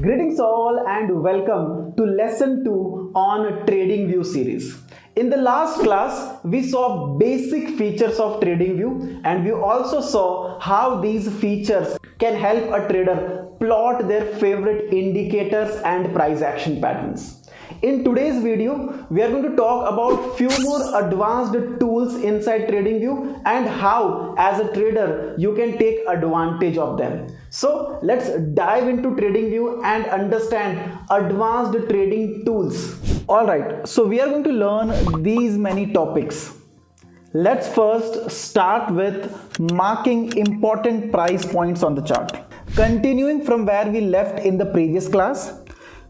Greetings all and welcome to lesson 2 on TradingView series. In the last class, we saw basic features of TradingView and we also saw how these features can help a trader plot their favorite indicators and price action patterns. In today's video, we are going to talk about few more advanced tools inside TradingView and how as a trader you can take advantage of them. So let's dive into TradingView and understand advanced trading tools. Alright, so we are going to learn these many topics. Let's first start with marking important price points on the chart. Continuing from where we left in the previous class,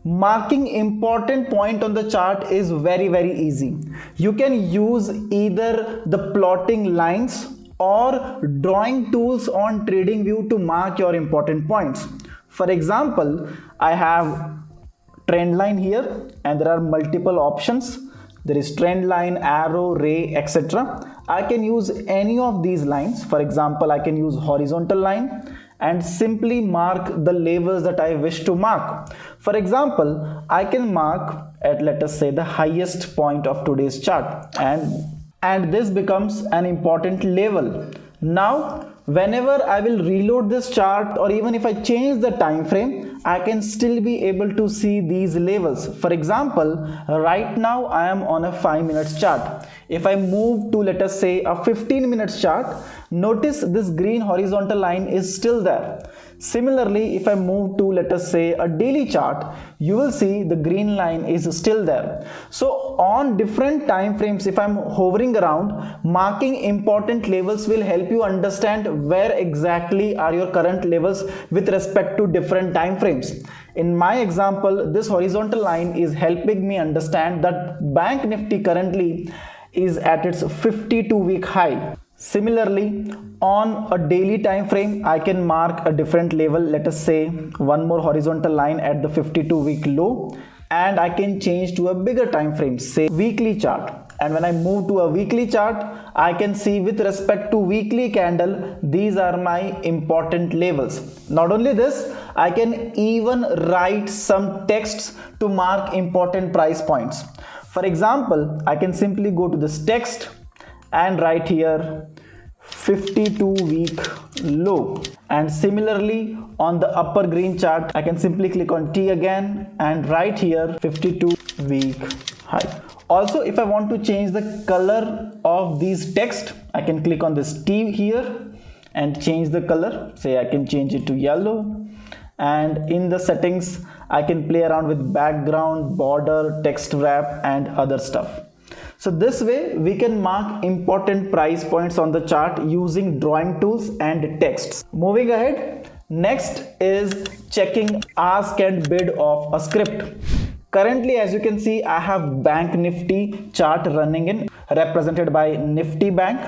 marking important point on the chart is very easy. You can use either the plotting lines or drawing tools on TradingView to mark your important points. For example, I have trend line here and there are multiple options. There is trend line, arrow, ray, etc. I can use any of these lines. For example, I can use horizontal line and simply mark the levels that I wish to mark. For example, I can mark at, let us say, the highest point of today's chart and this becomes an important level. Now, whenever I will reload this chart or even if I change the time frame, I can still be able to see these levels. For example, right now I am on a 5 minutes chart. If I move to, let us say, a 15 minutes chart, notice this green horizontal line is still there. Similarly, if I move to, let us say, a daily chart, you will see the green line is still there. So on different time frames, if I'm hovering around, marking important levels will help you understand where exactly are your current levels with respect to different time frames. In my example, this horizontal line is helping me understand that Bank Nifty currently is at its 52-week high. Similarly, on a daily time frame, I can mark a different level, let us say one more horizontal line at the 52-week low, and I can change to a bigger time frame, say weekly chart. And when I move to a weekly chart, I can see with respect to weekly candle, these are my important levels. Not only this, I can even write some texts to mark important price points. For example, I can simply go to this text and write here 52-week low, and similarly on the upper green chart I can simply click on T again and write here 52-week high. Also, if I want to change the color of these text, I can click on this T here and change the color. Say I can change it to yellow, and in the settings I can play around with background, border, text wrap and other stuff. So this way we can mark important price points on the chart using drawing tools and texts. Moving ahead, next is checking ask and bid of a script. Currently, as you can see, I have Bank Nifty chart running in, represented by Nifty Bank,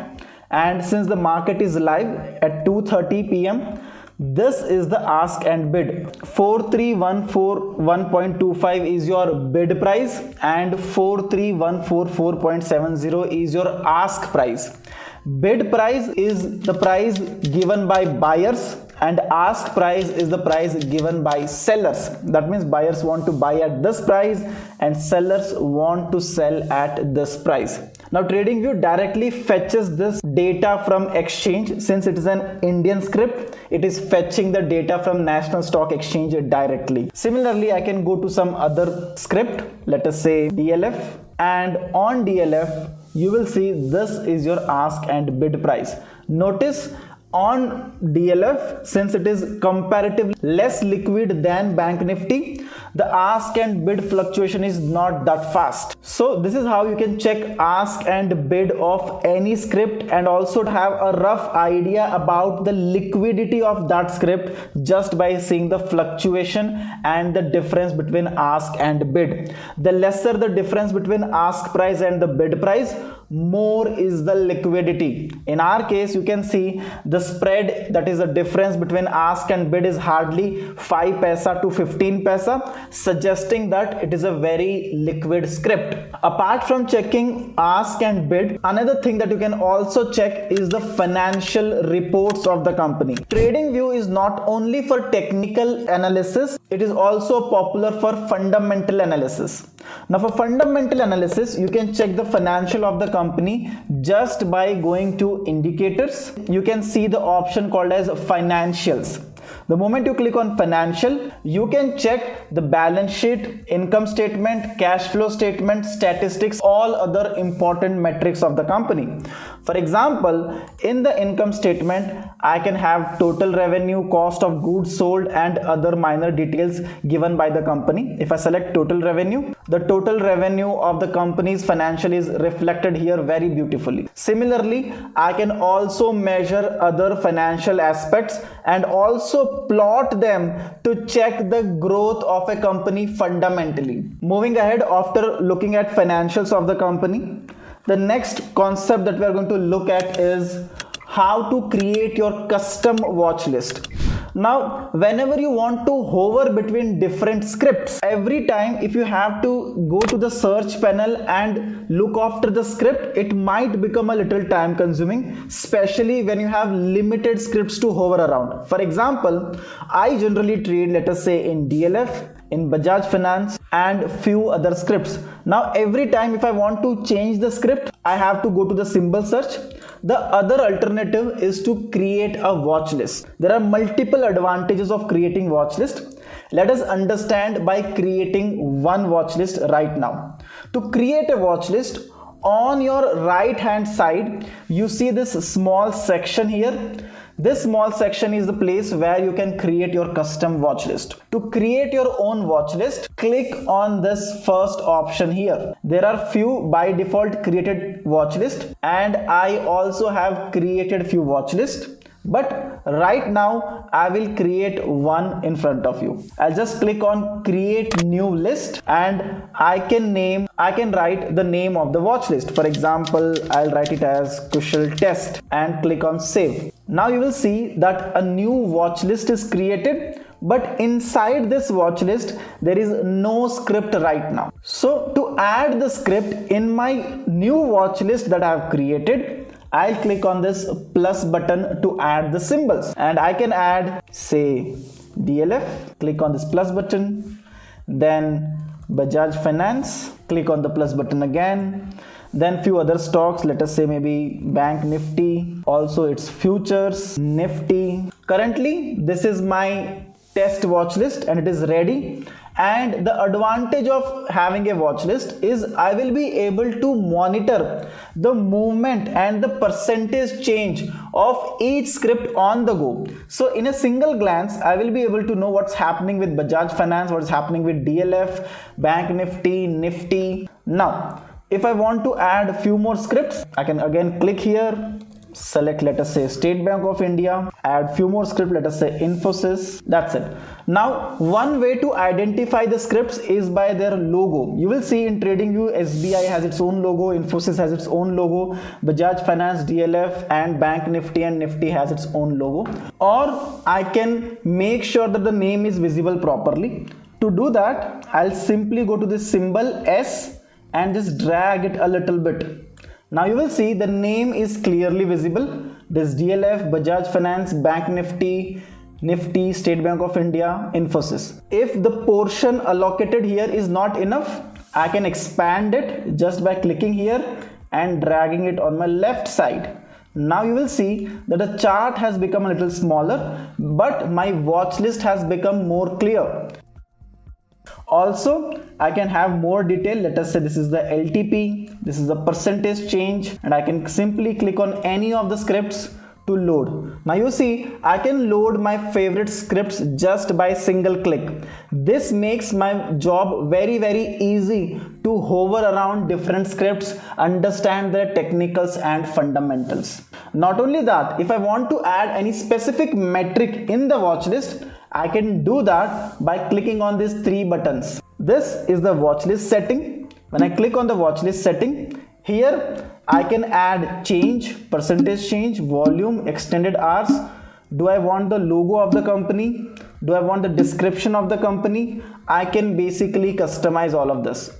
and since the market is live at 2:30 p.m. this is the ask and bid. 4314.1.25 is your bid price and 4314.4.70 is your ask price. Bid price is the price given by buyers and ask price is the price given by sellers. That means buyers want to buy at this price and sellers want to sell at this price. Now TradingView directly fetches this data from exchange. Since it is an Indian script, it is fetching the data from National Stock Exchange directly. Similarly, I can go to some other script, let us say DLF, and on DLF you will see this is your ask and bid price. Notice on DLF, since it is comparatively less liquid than Bank Nifty, the ask and bid fluctuation is not that fast. So this is how you can check ask and bid of any script and also have a rough idea about the liquidity of that script just by seeing the fluctuation and the difference between ask and bid. The lesser the difference between ask price and the bid price, more is the liquidity. In our case, you can see the spread, that is the difference between ask and bid, is hardly 5 paisa to 15 paisa, suggesting that it is a very liquid script. Apart from checking ask and bid, another thing that you can also check is the financial reports of the company. TradingView is not only for technical analysis, it is also popular for fundamental analysis. Now for fundamental analysis, you can check the financial of the company just by going to indicators. You can see the option called as financials. The moment you click on financial, you can check the balance sheet, income statement, cash flow statement, statistics, all other important metrics of the company. For example, in the income statement, I can have total revenue, cost of goods sold, and other minor details given by the company. If I select total revenue, the total revenue of the company's financial is reflected here very beautifully. Similarly, I can also measure other financial aspects and also plot them to check the growth of a company fundamentally. Moving ahead, after looking at financials of the company, the next concept that we are going to look at is how to create your custom watch list. Now, whenever you want to hover between different scripts, every time if you have to go to the search panel and look after the script, it might become a little time consuming, especially when you have limited scripts to hover around. For example, I generally trade, let us say, in DLF, in Bajaj Finance, and few other scripts. Now every time if I want to change the script, I have to go to the symbol search. The other alternative is to create a watch list. There are multiple advantages of creating watch list. Let us understand by creating one watch list right now. To create a watch list, on your right hand side, you see this small section here. This small section is the place where you can create your custom watch list. To create your own watch list, click on this first option here. There are few by default created watch list, and I also have created few watch list. But right now I will create one in front of you. I'll just click on create new list and I can write the name of the watch list. For example, I'll write it as Kushal Test and click on save. Now you will see that a new watch list is created, but inside this watch list there is no script right now. So to add the script in my new watch list that I have created, I'll click on this plus button to add the symbols, and I can add, say, DLF, click on this plus button, then Bajaj Finance, click on the plus button again, then few other stocks, let us say maybe Bank Nifty, also its futures, Nifty. Currently, this is my test watch list and it is ready. And the advantage of having a watch list is I will be able to monitor the movement and the percentage change of each script on the go. So in a single glance, I will be able to know what's happening with Bajaj Finance, what's happening with DLF, Bank Nifty, Nifty. Now, if I want to add a few more scripts, I can again click here, select, let us say, State Bank of India, add few more scripts, let us say Infosys. That's it. Now, one way to identify the scripts is by their logo. You will see in TradingView, SBI has its own logo, Infosys has its own logo, Bajaj Finance, DLF, and Bank Nifty and Nifty has its own logo. Or I can make sure that the name is visible properly. To do that, I'll simply go to this symbol S and just drag it a little bit. Now you will see the name is clearly visible. This DLF, Bajaj Finance, Bank Nifty, Nifty, State Bank of India, Infosys. If the portion allocated here is not enough, I can expand it just by clicking here and dragging it on my left side. Now you will see that the chart has become a little smaller, but my watch list has become more clear. Also, I can have more detail. Let us say this is the LTP, this is the percentage change, and I can simply click on any of the scripts to load. Now you see, I can load my favorite scripts just by single click. This makes my job very easy to hover around different scripts, understand their technicals and fundamentals. Not only that, if I want to add any specific metric in the watch list, I can do that by clicking on these three buttons. This is the watch list setting. When I click on the watch list setting, here I can add change, percentage change, volume, extended hours, Do I want the logo of the company? Do I want the description of the company? I can basically customize all of this.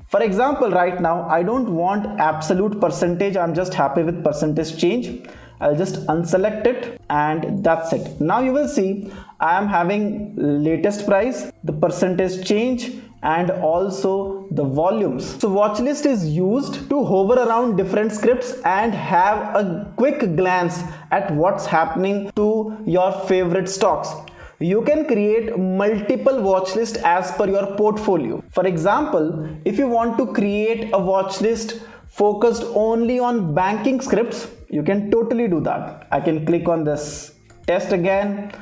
For example, right now I don't want absolute percentage, I'm just happy with percentage change. I'll just unselect it and that's it. Now you will see I am having latest price, the percentage change, and also the volumes. So watchlist is used to hover around different scripts and have a quick glance at what's happening to your favorite stocks. You can create multiple watch lists as per your portfolio. For example, if you want to create a watch list focused only on banking scripts, you can totally do that. I can click on this test again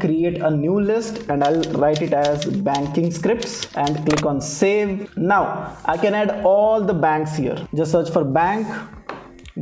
create a new list, and I'll write it as banking scripts and click on save. Now I can add all the banks here. Just search for bank,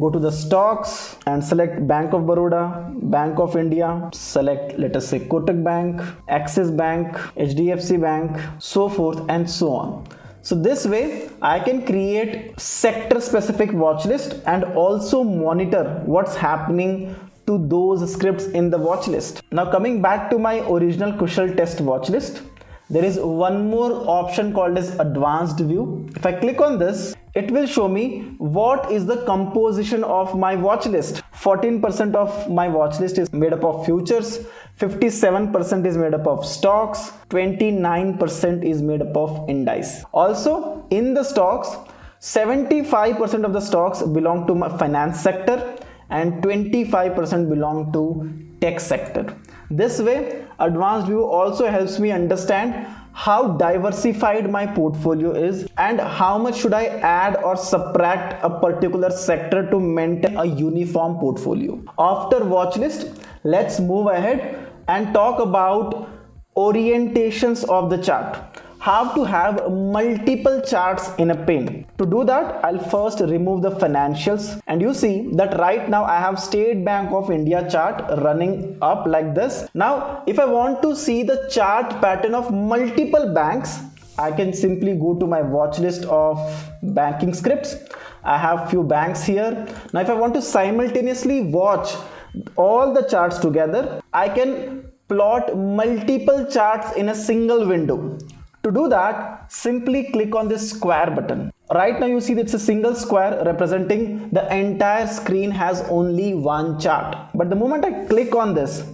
go to the stocks and select Bank of Baroda, Bank of India, select let us say Kotak Bank, Axis Bank, HDFC Bank, so forth and so on. So this way I can create sector specific watch list and also monitor what's happening to those scripts in the watch list. Now coming back to my original Kushal test watch list, there is one more option called as advanced view. If I click on this, it will show me what is the composition of my watch list. 14% of my watch list is made up of futures, 57% is made up of stocks, 29% is made up of indices. Also in the stocks, 75% of the stocks belong to my finance sector and 25% belong to tech sector. This way, advanced view also helps me understand how diversified my portfolio is and how much should I add or subtract a particular sector to maintain a uniform portfolio. After watch list, let's move ahead and talk about orientations of the chart. How to have multiple charts in a pane. To do that, I'll first remove the financials, and you see that right now I have State Bank of India chart running up like this. Now if I want to see the chart pattern of multiple banks, I can simply go to my watch list of banking scripts. I have few banks here. Now if I want to simultaneously watch all the charts together, I can plot multiple charts in a single window. To do that, simply click on this square button. Right now you see that it's a single square representing the entire screen has only one chart. But the moment I click on this,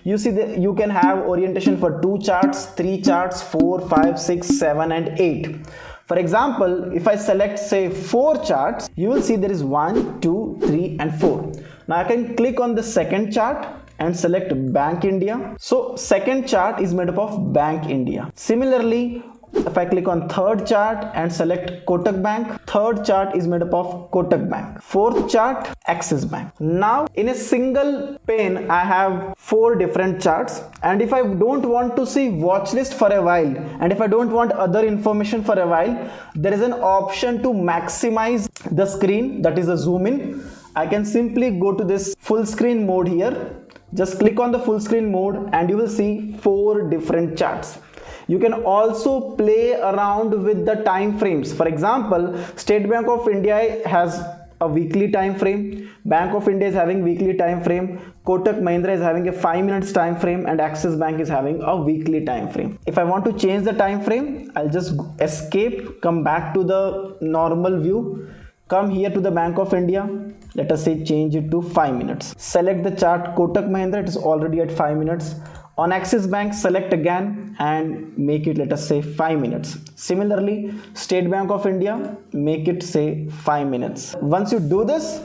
you see that you can have orientation for 2 charts, 3 charts, 4, 5, 6, 7 and 8. For example, if I select say 4 charts, you will see there is 1, 2, 3 and 4. Now I can click on the second chart and select Bank India. So second chart is made up of Bank India. Similarly, if I click on third chart and select Kotak Bank, third chart is made up of Kotak Bank. Fourth chart, Axis Bank. Now in a single pane, I have 4 different charts, and if I don't want to see watch list for a while, and if I don't want other information for a while, there is an option to maximize the screen, that is a zoom in. I can simply go to this full screen mode here. Just click on the full screen mode and you will see 4 different charts. You can also play around with the time frames. For example, State Bank of India has a weekly time frame, Bank of India is having weekly time frame, Kotak Mahindra is having a 5 minutes time frame, and Axis Bank is having a weekly time frame. If I want to change the time frame, I'll just escape, come back to the normal view, come here to the Bank of India, let us say change it to 5 minutes. Select the chart Kotak Mahindra, it is already at 5 minutes. On Axis Bank, select again and make it, let us say 5 minutes. Similarly, State Bank of India, make it say 5 minutes. Once you do this,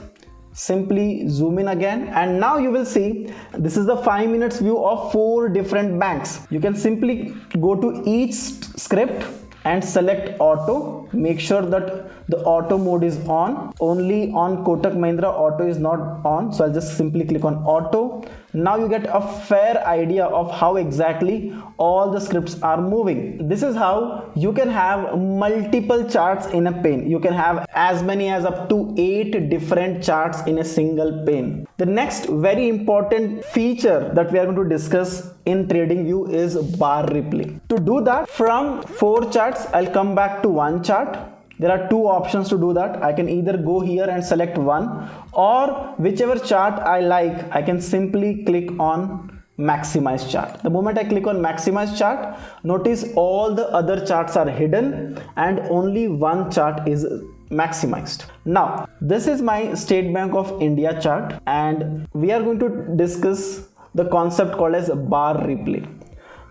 simply zoom in again, and now you will see this is the 5 minutes view of 4 different banks. You can simply go to each script and select auto. Make sure that the auto mode is on. Only on Kotak Mahindra auto is not on, so I'll just simply click on auto. Now you get a fair idea of how exactly all the scripts are moving. This is how you can have multiple charts in a pane. You can have as many as up to 8 different charts in a single pane. The next very important feature that we are going to discuss in TradingView is bar replay. To do that, from 4 charts, I'll come back to 1 chart. there are two options to do that. I can either go here and select one, or whichever chart I like, I can simply click on maximize chart. The moment I click on maximize chart, notice all the other charts are hidden and only one chart is maximized. Now this is my State Bank of India chart, and we are going to discuss the concept called as bar replay.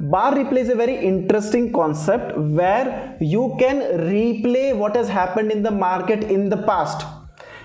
Bar replay is a very interesting concept where you can replay what has happened in the market in the past.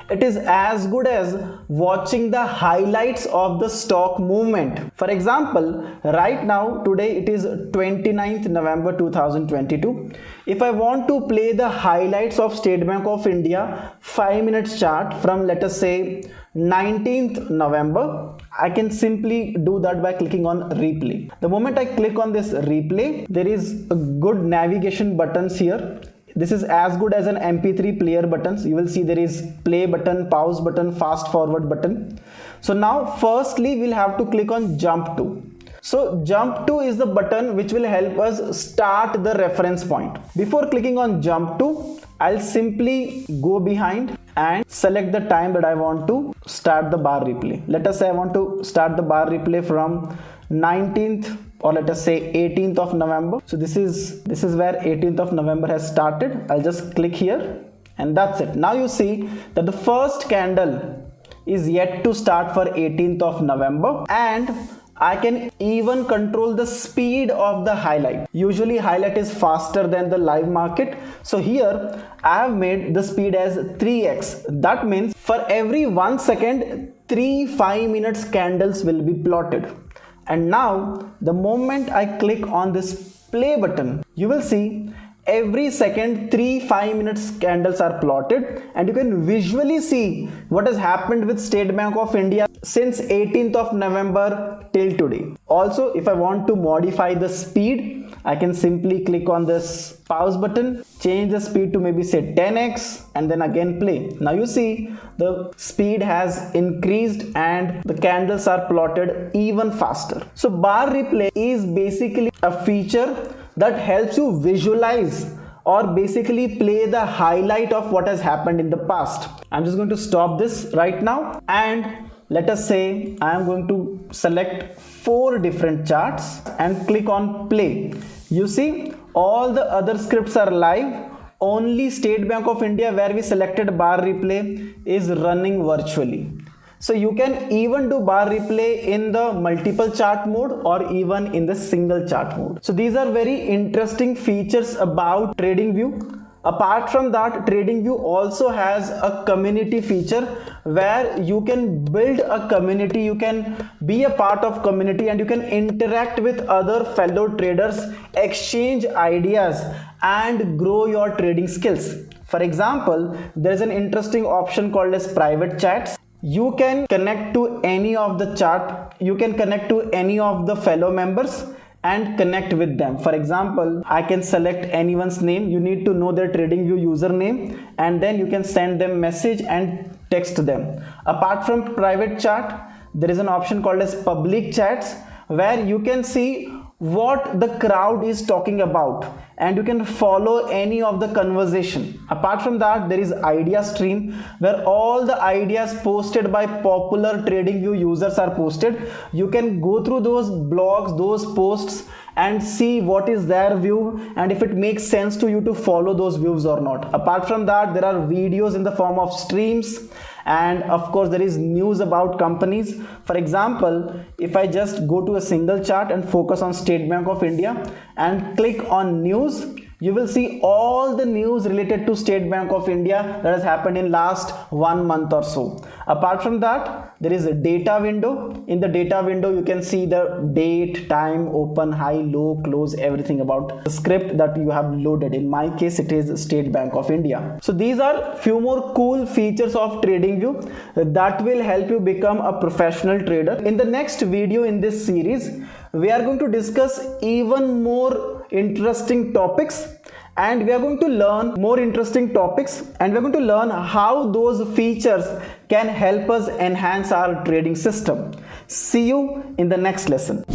It is as good as watching the highlights of the stock movement. For example, right now, today it is 29th November 2022. If I want to play the highlights of State Bank of India 5 minutes chart from, let us say, 19th November, I can simply do that by clicking on replay. The moment I click on this replay, there is a good navigation buttons here. This is as good as an MP3 player buttons. You will see there is play button, pause button, fast forward button. So now firstly we'll have to click on jump to. So jump to is the button which will help us start the reference point. Before clicking on jump to, I'll simply go behind and select the time that I want to start the bar replay. Let us say I want to start the bar replay from 19th, or let us say 18th of November. So this is where 18th of November has started. I'll just click here and that's it. Now you see that the first candle is yet to start for 18th of November, and I can even control the speed of the highlight. Usually highlight is faster than the live market. So here I have made the speed as 3x. That means for every 1 second, 3 5-minute candles will be plotted. And now the moment I click on this play button, you will see every second 3 5-minute candles are plotted, and you can visually see what has happened with State Bank of India since 18th of November till today. Also, if I want to modify the speed, I can simply click on this pause button, change the speed to maybe say 10x, and then again play. Now you see the speed has increased and the candles are plotted even faster. So bar replay is basically a feature that helps you visualize or basically play the highlight of what has happened in the past. I'm just going to stop this right now, and let us say I am going to select 4 different charts and click on play. You see all the other scripts are live. Only State Bank of India, where we selected bar replay, is running virtually. So you can even do bar replay in the multiple chart mode or even in the single chart mode. So these are very interesting features about TradingView. Apart from that, TradingView also has a community feature where you can build a community, you can be a part of community, and you can interact with other fellow traders, exchange ideas and grow your trading skills. For example, there is an interesting option called as private chats. You can connect to any of the chart, you can connect to any of the fellow members and connect with them. For example, I can select anyone's name. You need to know their TradingView username, and then you can send them message and text them. Apart from private chat, there is an option called as public chats, where you can see what the crowd is talking about and you can follow any of the conversation. Apart from that, there is idea stream, where all the ideas posted by popular TradingView users are posted. You can go through those blogs, those posts, and see what is their view and if it makes sense to you to follow those views or not. Apart from that, there are videos in the form of streams, and of course there is news about companies. For example, if I just go to a single chart and focus on State Bank of India and click on news, you will see all the news related to State Bank of India that has happened in last 1 month or so. Apart from that, there is a data window. In the data window, you can see the date, time, open, high, low, close, everything about the script that you have loaded. In my case, it is State Bank of India. So these are few more cool features of TradingView that will help you become a professional trader. In the next video in this series, we are going to discuss even more interesting topics, and we are going to learn more interesting topics, and we are going to learn how those features can help us enhance our trading system. See you in the next lesson.